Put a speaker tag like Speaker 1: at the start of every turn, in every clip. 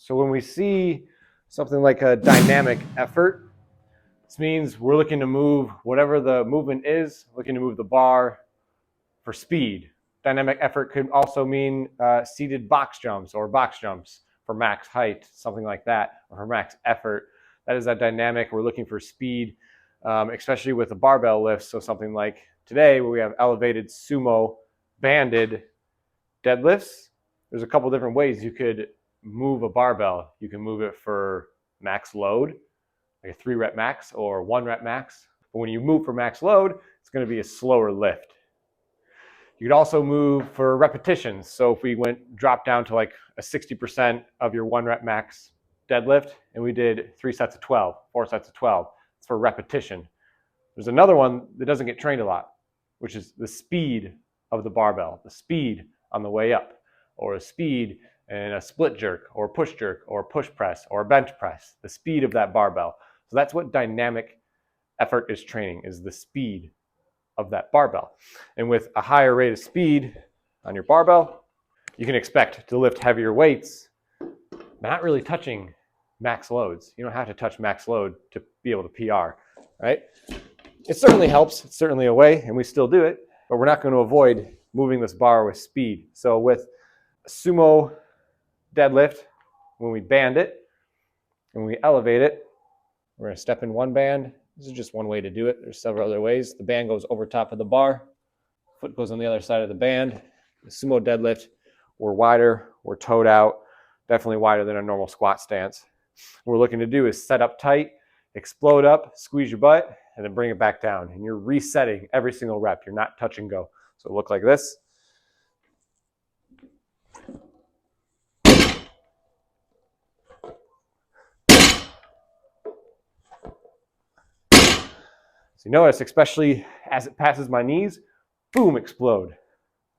Speaker 1: So when we see something like a dynamic effort, this means we're looking to move whatever the movement is, looking to move the bar for speed. Dynamic effort could also mean seated box jumps or box jumps for max height, something like that, or for max effort. That is that dynamic. We're looking for speed, especially with the barbell lifts. So something like today where we have elevated sumo banded deadlifts, there's a couple different ways you could move a barbell. You can move it for max load, like a 3-rep max or 1-rep max. But when you move for max load, it's going to be a slower lift. You could also move for repetitions. So if we drop down to like a 60% of your 1-rep max deadlift, and we did 3 sets of 12, 4 sets of 12, it's for repetition. There's another one that doesn't get trained a lot, which is the speed of the barbell, the speed on the way up, or a speed in a split jerk, or push jerk, or push press, or bench press, the speed of that barbell. So that's what dynamic effort is training, is the speed of that barbell. And with a higher rate of speed on your barbell, you can expect to lift heavier weights, but not really touching max loads. You don't have to touch max load to be able to PR, right? It certainly helps. It's certainly a way, and we still do it, but we're not going to avoid moving this bar with speed. So with a sumo deadlift, when we band it and we elevate it, we're going to step in one band. This is just one way to do it. There's several other ways. The band goes over top of the bar. Foot goes on the other side of the band. The sumo deadlift, we're wider, we're toed out, definitely wider than a normal squat stance. What we're looking to do is set up tight, explode up, squeeze your butt, and then bring it back down. And you're resetting every single rep. You're not touch and go. So it'll look like this. So you notice, especially as it passes my knees, boom, explode,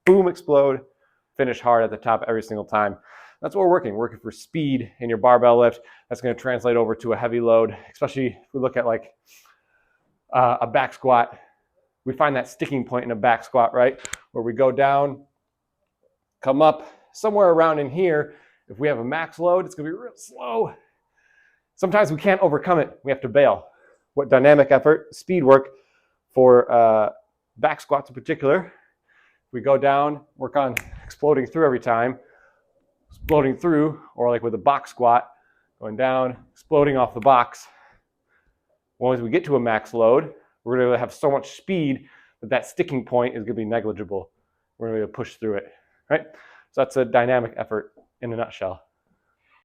Speaker 1: finish hard at the top every single time. That's what we're working for speed in your barbell lift. That's going to translate over to a heavy load, especially if we look at like a back squat. We find that sticking point in a back squat, right? Where we go down, come up somewhere around in here. If we have a max load, it's going to be real slow. Sometimes we can't overcome it. We have to bail. What dynamic effort, speed work for back squats in particular. We go down, work on exploding through every time, exploding through, or like with a box squat, going down, exploding off the box. Once we get to a max load, we're going to have so much speed that that sticking point is going to be negligible. We're going to be able to push through it, right? So that's a dynamic effort in a nutshell.